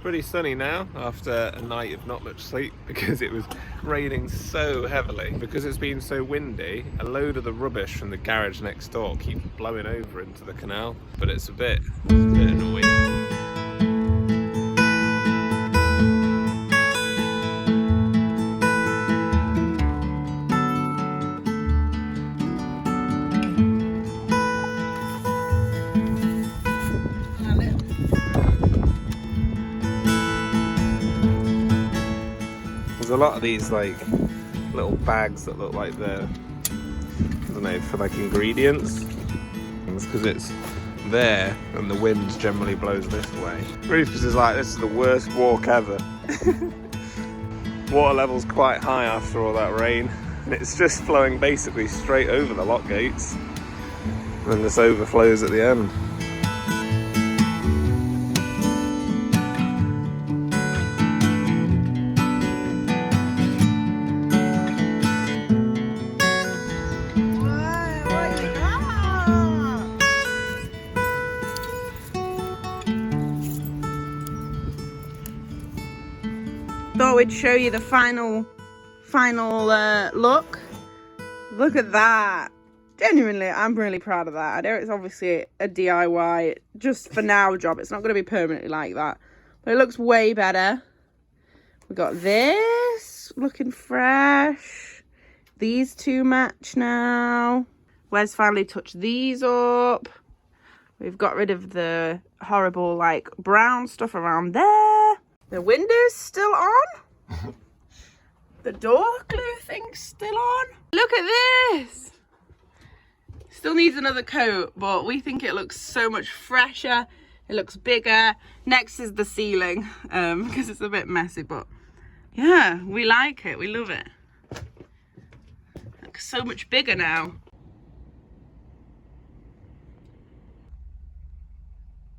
pretty sunny now after a night of not much sleep because it was raining so heavily. Because it's been so windy, a load of the rubbish from the garage next door keeps blowing over into the canal, but it's a bit annoying. There's a lot of these like little bags that look like they're, I don't know, for like ingredients. It's because it's there and the wind generally blows this way. Rufus is like, this is the worst walk ever. Water level's quite high after all that rain, and it's just flowing basically straight over the lock gates, and then this overflows at the end. Thought we'd show you the final look. Look at that. Genuinely, I'm really proud of that. I know it's obviously a DIY, just for now job. It's not going to be permanently like that. But it looks way better. We got this looking fresh. These two match now. Wes finally touched these up. We've got rid of the horrible like brown stuff around there. The window's still on. The door glue thing's still on. Look at this. Still needs another coat, but we think it looks so much fresher. It looks bigger. Next is the ceiling, because it's a bit messy, but yeah, we like it. We love it. Looks so much bigger now.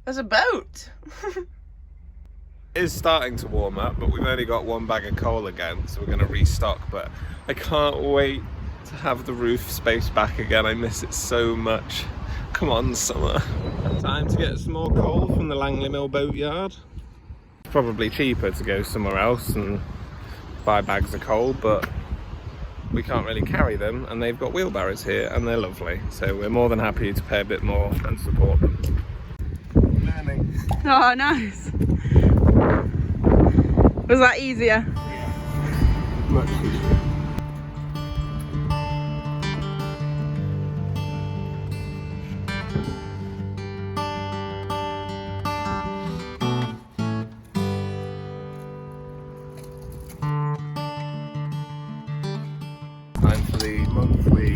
There's a boat. It is starting to warm up, but we've only got one bag of coal again, so we're going to restock. But I can't wait to have the roof space back again. I miss it so much. Come on, summer. Time to get some more coal from the Langley Mill boatyard. It's probably cheaper to go somewhere else and buy bags of coal, but we can't really carry them, and they've got wheelbarrows here and they're lovely, so we're more than happy to pay a bit more and support them. Learning. Oh, nice. Was that easier? Yeah, much easier. Time for the monthly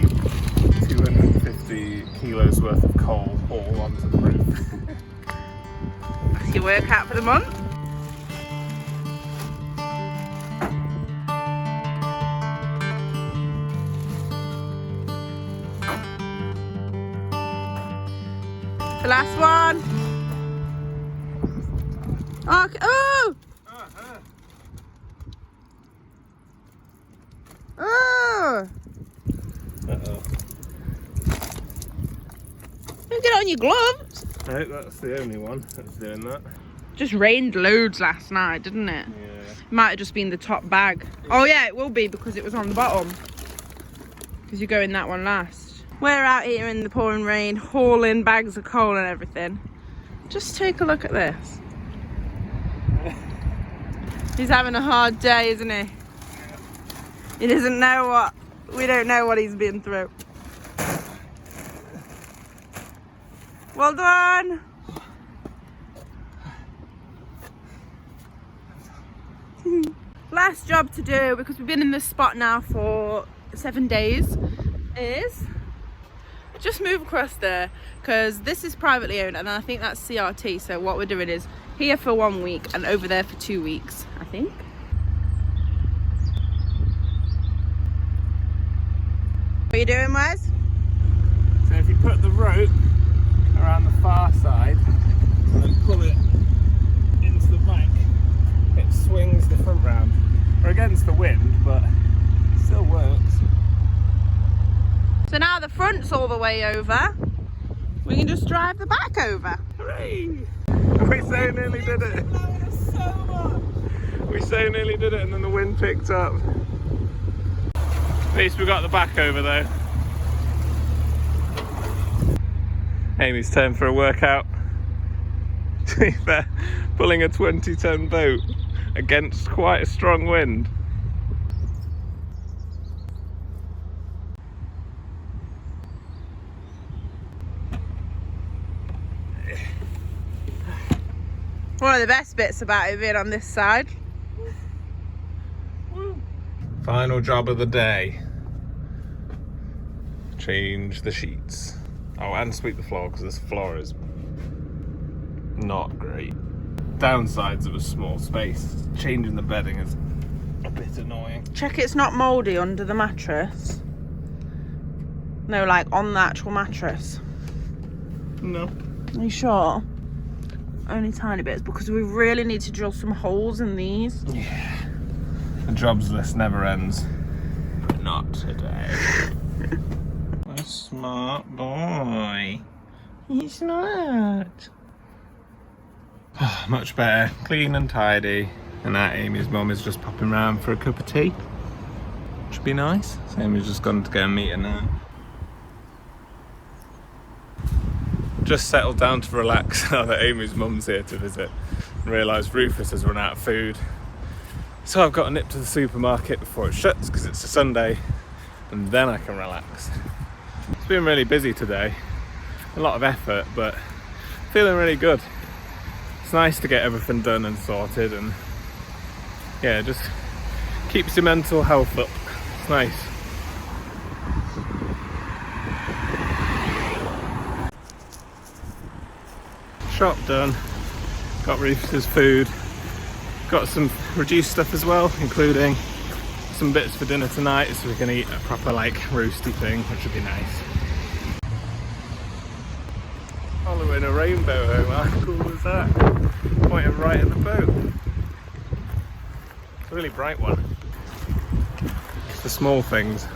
250 kilos worth of coal all onto the roof. That's your workout for the month. The last one. Okay. Oh! Oh! Uh-oh. Don't get on your gloves. No, that's the only one that's doing that. Just rained loads last night, didn't it? Yeah. It might have just been the top bag. Oh yeah, it will be because it was on the bottom. Because you go in that one last. We're out here in the pouring rain, hauling bags of coal and everything. Just take a look at this. He's having a hard day, isn't he? He doesn't know what, we don't know what he's been through. Well done. Last job to do, because we've been in this spot now for 7 days, is just move across there, because this is privately owned and I think that's CRT. So what we're doing is here for 1 week and over there for 2 weeks, I think. What are you doing, Wes? So if you put the rope around the far side and then pull it into the bank, it swings the front round. We're against the wind, but it still works. So now the front's all the way over, we can just drive the back over. Hooray! We so nearly did it. so much. We so nearly did it and then the wind picked up. At least we got the back over though. Amy's turn for a workout. To be fair, pulling a 20-ton boat against quite a strong wind. One of the best bits about it being on this side. Final job of the day. Change the sheets. Oh, and sweep the floor because this floor is not great. Downsides of a small space. Changing the bedding is a bit annoying. Check it's not mouldy under the mattress. No, like on the actual mattress. No. Are you sure? Only tiny bits, because we really need to drill some holes in these. Yeah. The jobs list never ends. But not today. A smart boy. He's smart. Much better. Clean and tidy. And that Amy's mum is just popping round for a cup of tea. Which would be nice. So Amy's just gone to go and meet her now. Just settled down to relax now that Amy's mum's here to visit. And realised Rufus has run out of food. So I've got to nip to the supermarket before it shuts because it's a Sunday. And then I can relax. It's been really busy today. A lot of effort, but feeling really good. It's nice to get everything done and sorted, and yeah, just keeps your mental health up. It's nice. Shop done. Got Rufus's food. Got some reduced stuff as well, including some bits for dinner tonight, so we can eat a proper like roasty thing, which would be nice. Following a rainbow home, how cool was that? Pointing right at the boat. It's a really bright one. It's the small things.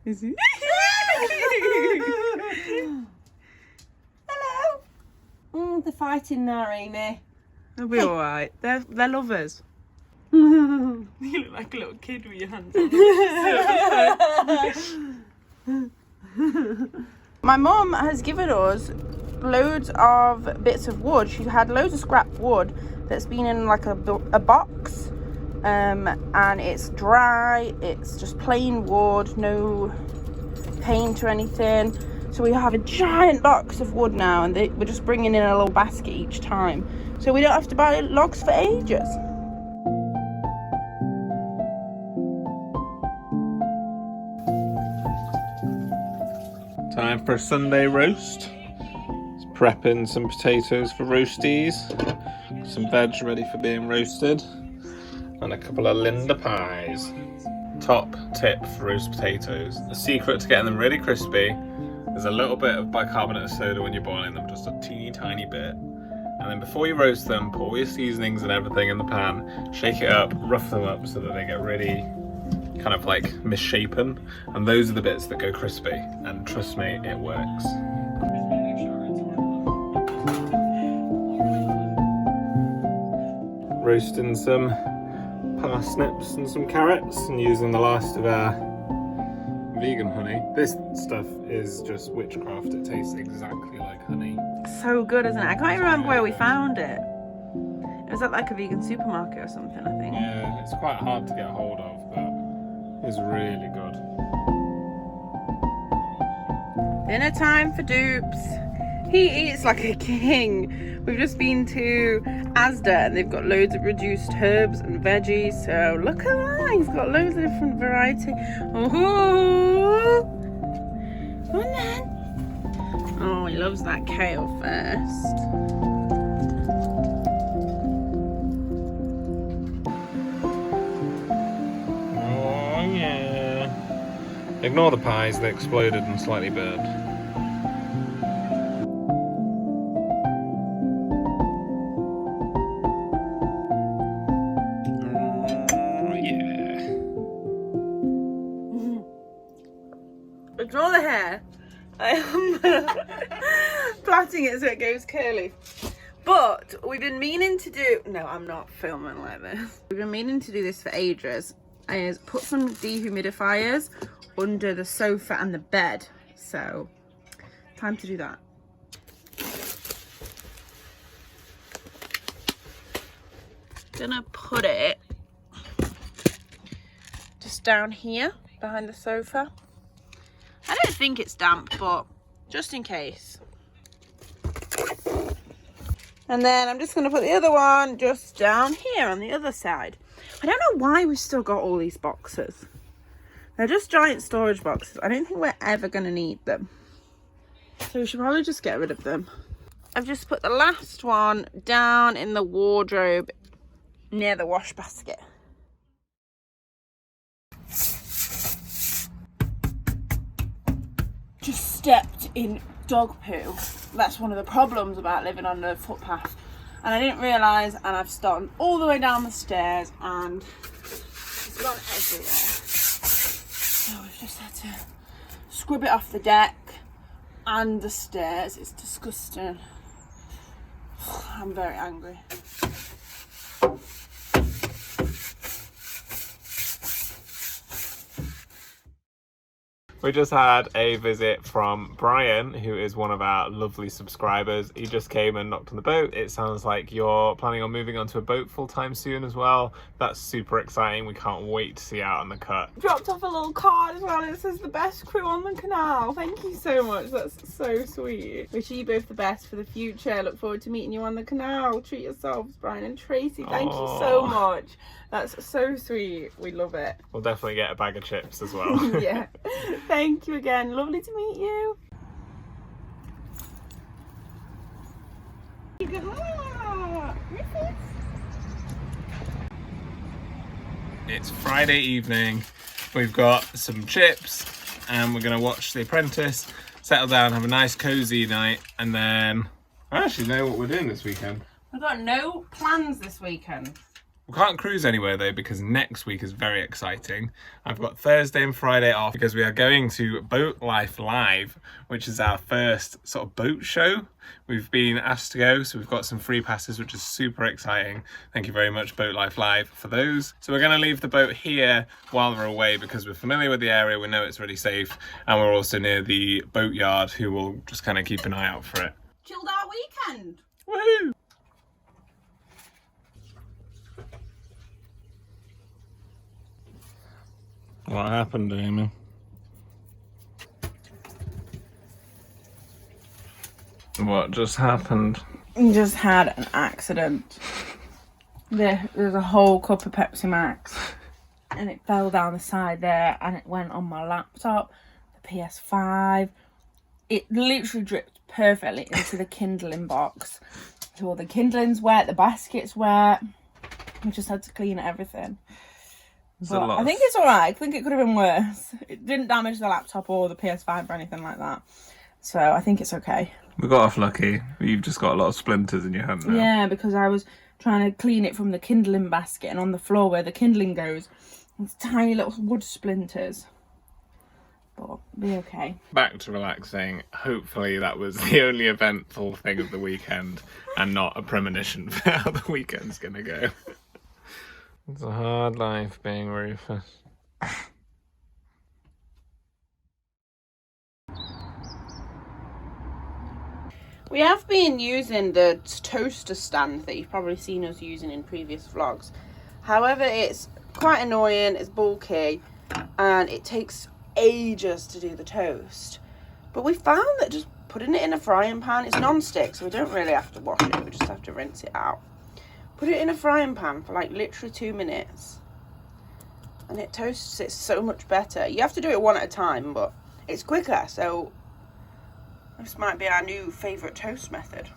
Is he? Hello. They're fighting now, Amy. They'll be alright. They're lovers. You look like a little kid with your hands on. My mum has given us loads of bits of wood. She had loads of scrap wood that's been in like a box, and it's dry. It's just plain wood, no paint or anything. So we have a giant box of wood now, and we're just bringing in a little basket each time, so we don't have to buy logs for ages. Time for a Sunday roast. Just prepping some potatoes for roasties. Some veg ready for being roasted. And a couple of Linda pies. Top tip for roast potatoes. The secret to getting them really crispy is a little bit of bicarbonate of soda when you're boiling them, just a teeny tiny bit. And then before you roast them, pour all your seasonings and everything in the pan, shake it up, rough them up so that they get really kind of like misshapen, and those are the bits that go crispy, and trust me, it works. Roasting some parsnips and some carrots and using the last of our vegan honey. This stuff is just witchcraft. It tastes exactly like honey. So good, isn't it? I can't even remember where we found it. It was at like a vegan supermarket or something, I think. Yeah, it's quite hard to get hold of, but it's really good. Dinner time for Dupes. He eats like a king. We've just been to Asda and they've got loads of reduced herbs and veggies. So look at that. He's got loads of different variety. Oh, come on then. Oh, he loves that kale first. Oh yeah. Ignore the pies, they exploded and slightly burned. Oh yeah. Ignore the hair. I am Plaiting it so it goes curly. But we've been meaning to do, no, I'm not filming like this. We've been meaning to do this for ages, is put some dehumidifiers under the sofa and the bed. So, time to do that. Gonna put it just down here behind the sofa. I don't think it's damp, but just in case. And then I'm just going to put the other one just down here on the other side. I don't know why we've still got all these boxes. They're just giant storage boxes. I don't think we're ever going to need them. So we should probably just get rid of them. I've just put the last one down in the wardrobe near the wash basket. Just stepped in dog poo. That's one of the problems about living on the footpath, and I didn't realise, and I've stomped all the way down the stairs and it's gone everywhere. So we've just had to scrub it off the deck and the stairs. It's disgusting. I'm very angry. We just had a visit from Brian, who is one of our lovely subscribers. He just came and knocked on the boat. It sounds like you're planning on moving onto a boat full-time soon as well. That's super exciting. We can't wait to see you out on the cut. Dropped off a little card as well. It says the best crew on the canal. Thank you so much. That's so sweet. Wish you both the best for the future. Look forward to meeting you on the canal. Treat yourselves, Brian and Tracy. Thank you so much. That's so sweet. We love it. We'll definitely get a bag of chips as well. Yeah. Thank you again. Lovely to meet you. It's Friday evening. We've got some chips and we're going to watch The Apprentice, settle down, have a nice cozy night, and then I actually know what we're doing this weekend. We've got no plans this weekend. We can't cruise anywhere though, because next week is very exciting. I've got Thursday and Friday off because we are going to Boat Life Live, which is our first sort of boat show. We've been asked to go, so we've got some free passes, which is super exciting. Thank you very much, Boat Life Live, for those. So we're going to leave the boat here while we're away because we're familiar with the area, we know it's really safe, and we're also near the boat yard, who will just kind of keep an eye out for it. Chilled out weekend. Woohoo! What happened, Amy? What just happened? We just had an accident. There's a whole cup of Pepsi Max and it fell down the side there and it went on my laptop, the PS5. It literally dripped perfectly into the kindling box. So all the kindling's wet, the basket's wet. We just had to clean everything. But I think it's alright. I think it could have been worse. It didn't damage the laptop or the PS5 or anything like that. So I think it's okay. We got off lucky. You've just got a lot of splinters in your hand now. Yeah, because I was trying to clean it from the kindling basket, and on the floor where the kindling goes, there's tiny little wood splinters. But be okay. Back to relaxing. Hopefully that was the only eventful thing of the weekend and not a premonition for how the weekend's gonna go. It's a hard life being Rufus. We have been using the toaster stand that you've probably seen us using in previous vlogs. However, it's quite annoying, it's bulky, and it takes ages to do the toast. But we found that just putting it in a frying pan, it's non-stick, so we don't really have to wash it, we just have to rinse it out. Put it in a frying pan for like literally 2 minutes and it toasts it so much better. You have to do it one at a time, but it's quicker, so this might be our new favourite toast method.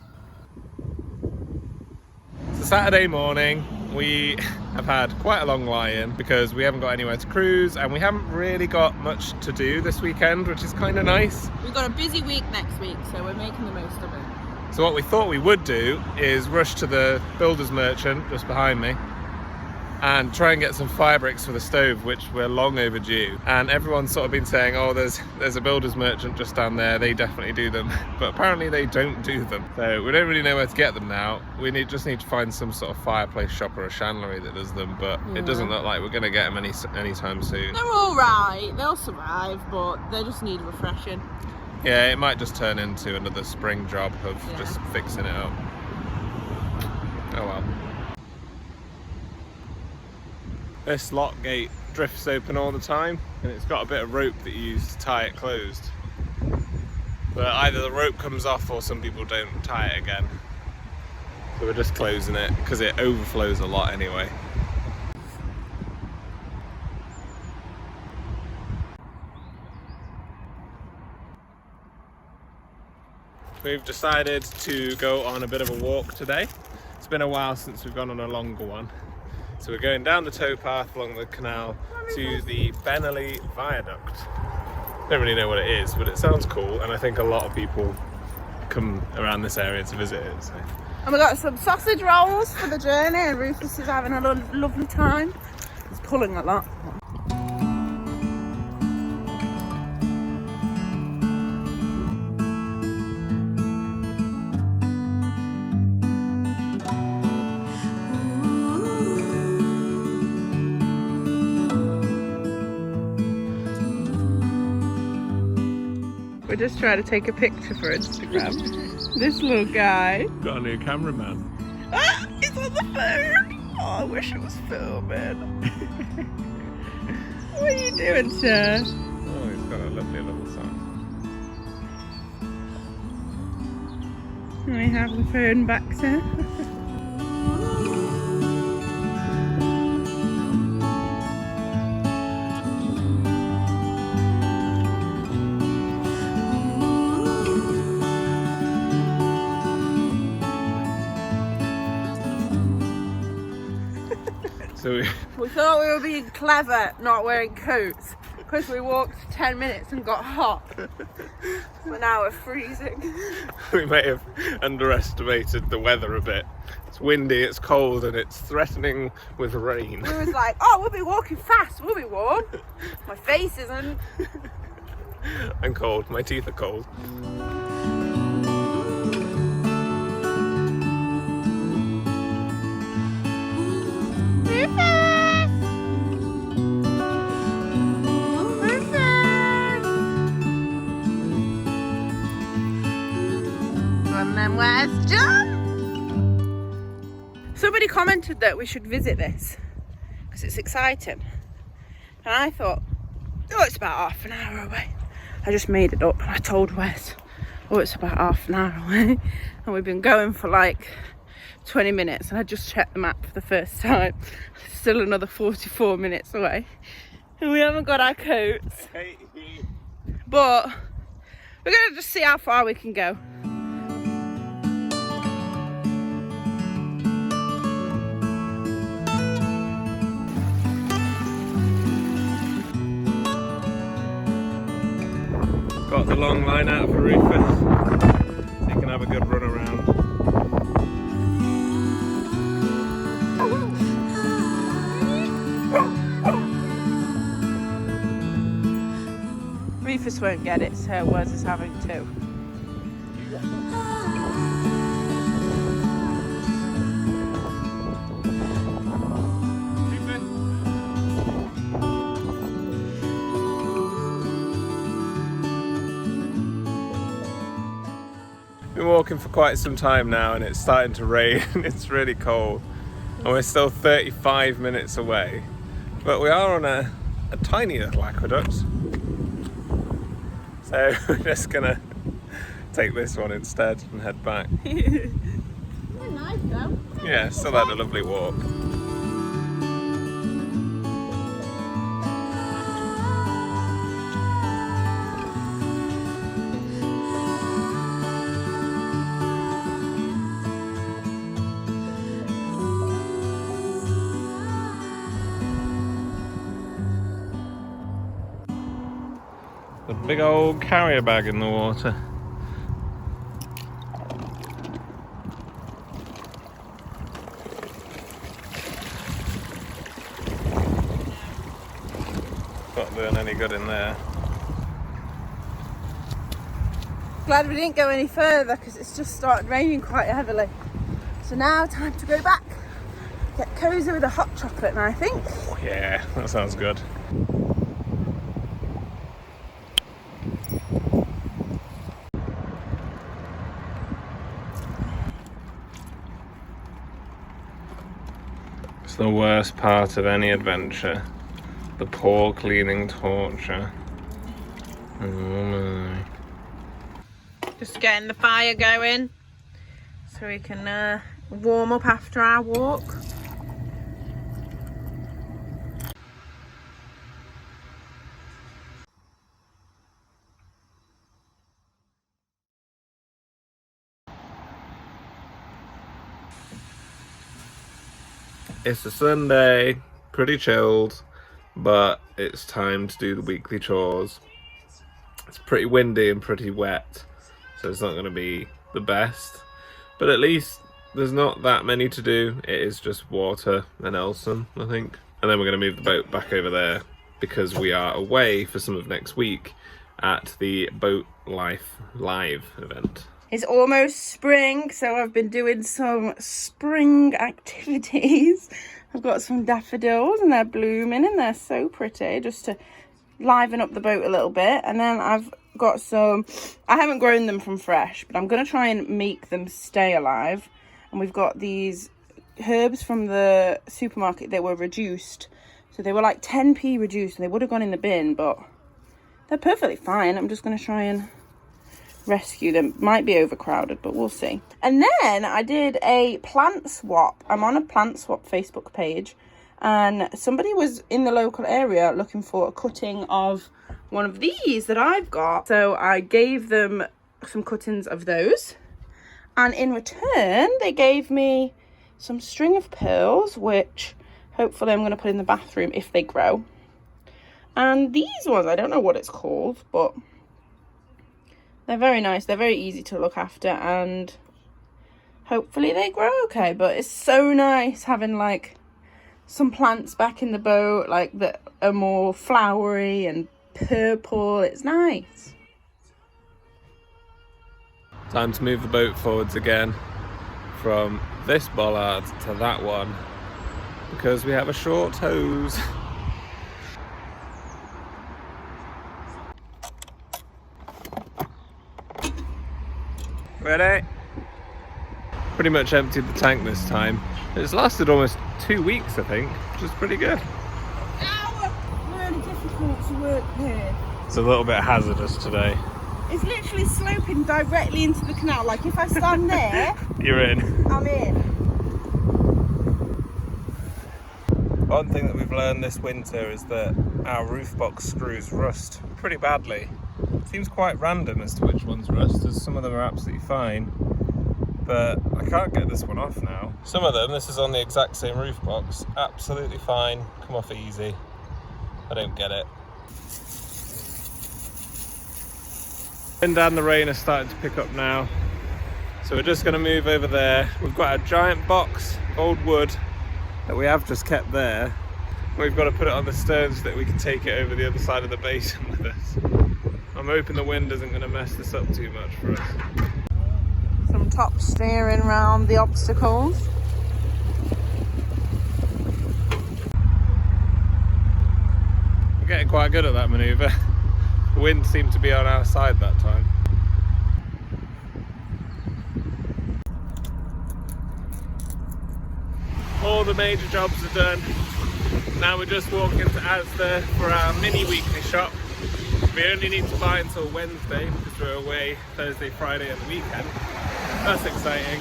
It's a Saturday morning. We have had quite a long lie-in because we haven't got anywhere to cruise and we haven't really got much to do this weekend, which is kind of nice. We've got a busy week next week, so we're making the most of it. So what we thought we would do is rush to the builder's merchant just behind me and try and get some fire bricks for the stove, which we're long overdue. And everyone's sort of been saying, oh, there's a builder's merchant just down there, they definitely do them. But apparently they don't do them. So we don't really know where to get them now. We just need to find some sort of fireplace shop or a chandlery that does them, but it doesn't look like we're going to get them anytime soon. They're all right, they'll survive, but they just need refreshing. Yeah, it might just turn into another spring job of just fixing it up. Oh well. This lock gate drifts open all the time, and it's got a bit of rope that you use to tie it closed. But either the rope comes off or some people don't tie it again. So we're just closing it because it overflows a lot anyway. We've decided to go on a bit of a walk today. It's been a while since we've gone on a longer one. So we're going down the towpath along the canal to the Benelli viaduct. Don't really know what it is, but it sounds cool, and I think a lot of people come around this area to visit it. So. And we got some sausage rolls for the journey, and Rufus is having a lovely time. He's pulling a lot. We're just trying to take a picture for Instagram. This little guy. Got a new cameraman. Ah, he's on the phone. Oh, I wish it was filming. What are you doing, sir? Oh, he's got a lovely little song. We have the phone back, sir. So We thought we were being clever not wearing coats because we walked 10 minutes and got hot. But now we're freezing. we may have underestimated the weather a bit. It's windy, it's cold, and it's threatening with rain. We was like, oh, we'll be walking fast, we'll be warm. My face isn't. I'm cold, my teeth are cold. And then where's John? Somebody commented that we should visit this because it's exciting. And I thought, oh, it's about half an hour away. I just made it up and I told Wes, oh, it's about half an hour away. And we've been going for like 20 minutes and I just checked the map for the first time. It's still another 44 minutes away. And we haven't got our coats. But we're going to just see how far we can go. Got the long line out for Rufus, so he can have a good run around. Rufus won't get it, so Wes is having two. Been walking for quite some time now and it's starting to rain. It's really cold and we're still 35 minutes away, but we are on a tiny little aqueduct, so we're just gonna take this one instead and head back. Very nice though. Yeah, still had a lovely walk. A big old carrier bag in the water. Not doing any good in there. Glad we didn't go any further because it's just started raining quite heavily. So now time to go back, get cozy with a hot chocolate now, I think. Oh, yeah, that sounds good. It's the worst part of any adventure. The poor cleaning torture. Oh my. Just getting the fire going so we can warm up after our walk. It's a Sunday, pretty chilled, but it's time to do the weekly chores. It's pretty windy and pretty wet, so it's not going to be the best, but at least there's not that many to do. It is just water and Elson, I think. And then we're going to move the boat back over there because we are away for some of next week at the Boat Life Live event. It's almost spring, so I've been doing some spring activities. I've got some daffodils and they're blooming and they're so pretty, just to liven up the boat a little bit. And then I've got some, I haven't grown them from fresh, but I'm going to try and make them stay alive. And we've got these herbs from the supermarket that were reduced. So they were like 10p reduced and they would have gone in the bin, but they're perfectly fine. I'm just going to try and rescue them. Might be overcrowded, but we'll see. And then I did a plant swap. I'm on a plant swap Facebook page, and somebody was in the local area looking for a cutting of one of these that I've got. So I gave them some cuttings of those, and in return they gave me some string of pearls, which hopefully I'm going to put in the bathroom if they grow. And these ones, I don't know what it's called, but they're very nice. They're very easy to look after, and hopefully they grow okay. But it's so nice having like some plants back in the boat, like that are more flowery and purple. It's nice. Time to move the boat forwards again from this bollard to that one because we have a short hose. Ready? Pretty much emptied the tank this time. It's lasted almost 2 weeks, I think, which is pretty good. Ow! Really difficult to work here. It's a little bit hazardous today. It's literally sloping directly into the canal. Like if I stand there, You're in. I'm in. One thing that we've learned this winter is that our roof box screws rust pretty badly. It seems quite random as to which ones rust, as some of them are absolutely fine. But I can't get this one off now. Some of them, this is on the exact same roof box, absolutely fine, come off easy. I don't get it. Wind and the rain are starting to pick up now. So we're just going to move over there. We've got a giant box of old wood that we have just kept there. We've got to put it on the stern so that we can take it over the other side of the basin with us. I'm hoping the wind isn't going to mess this up too much for us. Some top steering around the obstacles. We're getting quite good at that manoeuvre. The wind seemed to be on our side that time. All the major jobs are done. Now we're just walking to Asda for our mini weekly shop. We only need to buy until Wednesday because we're away Thursday, Friday and the weekend. That's exciting.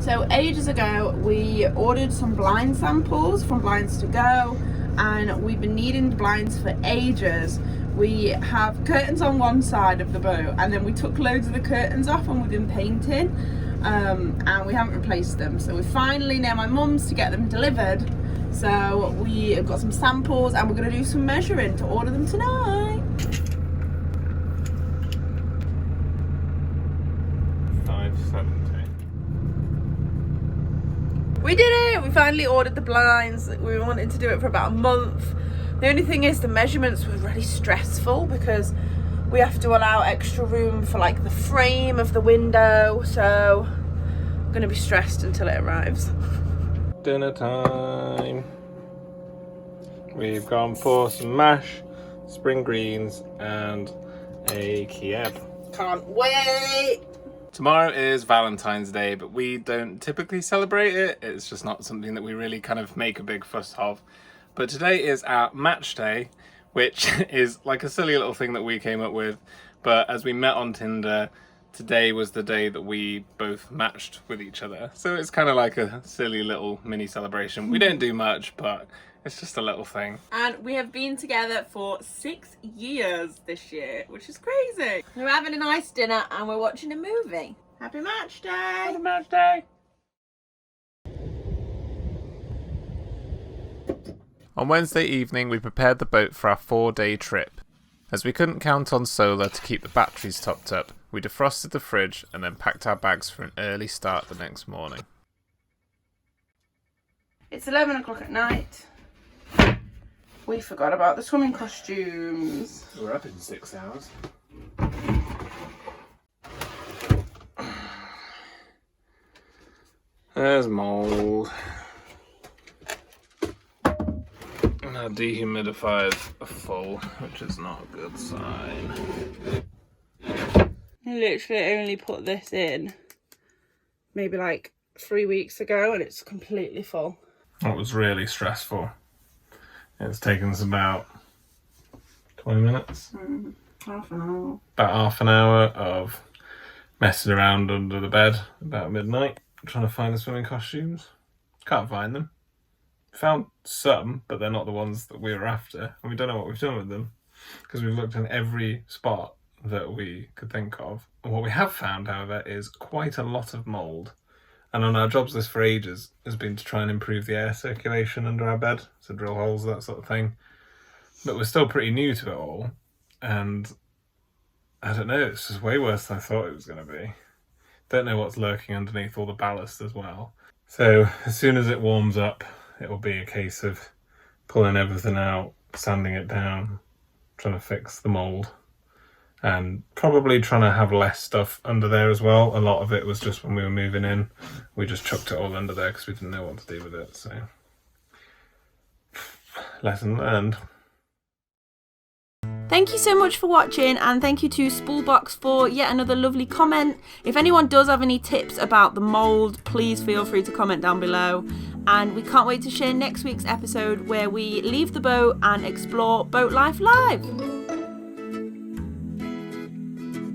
So ages ago we ordered some blind samples from Blinds to Go, and we've been needing blinds for ages. We have curtains on one side of the boat, and then we took loads of the curtains off and we've been painting, and we haven't replaced them. So we're finally near my mum's to get them delivered. So we have got some samples and we're going to do some measuring to order them tonight. We did it! We finally ordered the blinds. We wanted to do it for about a month. The only thing is the measurements were really stressful because we have to allow extra room for like the frame of the window. So I'm gonna be stressed until it arrives. Dinner time. We've gone for some mash, spring greens, and a Kiev. Can't wait! Tomorrow is Valentine's Day, but we don't typically celebrate it. It's just not something that we really kind of make a big fuss of. But today is our match day, which is like a silly little thing that we came up with. But as we met on Tinder, today was the day that we both matched with each other. So it's kind of like a silly little mini celebration. We don't do much, but it's just a little thing. And we have been together for 6 years this year, which is crazy. We're having a nice dinner and we're watching a movie. Happy match day! Happy match day! On Wednesday evening, we prepared the boat for our 4-day trip. As we couldn't count on solar to keep the batteries topped up, we defrosted the fridge and then packed our bags for an early start the next morning. It's 11 o'clock at night. We forgot about the swimming costumes. We're up in 6 hours. There's mould. And our dehumidifiers are full, which is not a good sign. I literally only put this in maybe like 3 weeks ago and it's completely full. That was really stressful. It's taken us about 20 minutes. Half an hour. About half an hour of messing around under the bed about midnight, trying to find the swimming costumes. Can't find them. Found some, but they're not the ones that we were after. And we don't know what we've done with them because we've looked in every spot that we could think of. And what we have found, however, is quite a lot of mould. And on our jobs list for ages has been to try and improve the air circulation under our bed, so drill holes, that sort of thing. But we're still pretty new to it all, and I don't know, it's just way worse than I thought it was going to be. Don't know what's lurking underneath all the ballast as well. So as soon as it warms up, it'll be a case of pulling everything out, sanding it down, trying to fix the mould. And probably trying to have less stuff under there as well. A lot of it was just when we were moving in, we just chucked it all under there because we didn't know what to do with it. So, lesson learned. Thank you so much for watching, and thank you to Spoolbox for yet another lovely comment. If anyone does have any tips about the mould, please feel free to comment down below. And we can't wait to share next week's episode where we leave the boat and explore boat life live.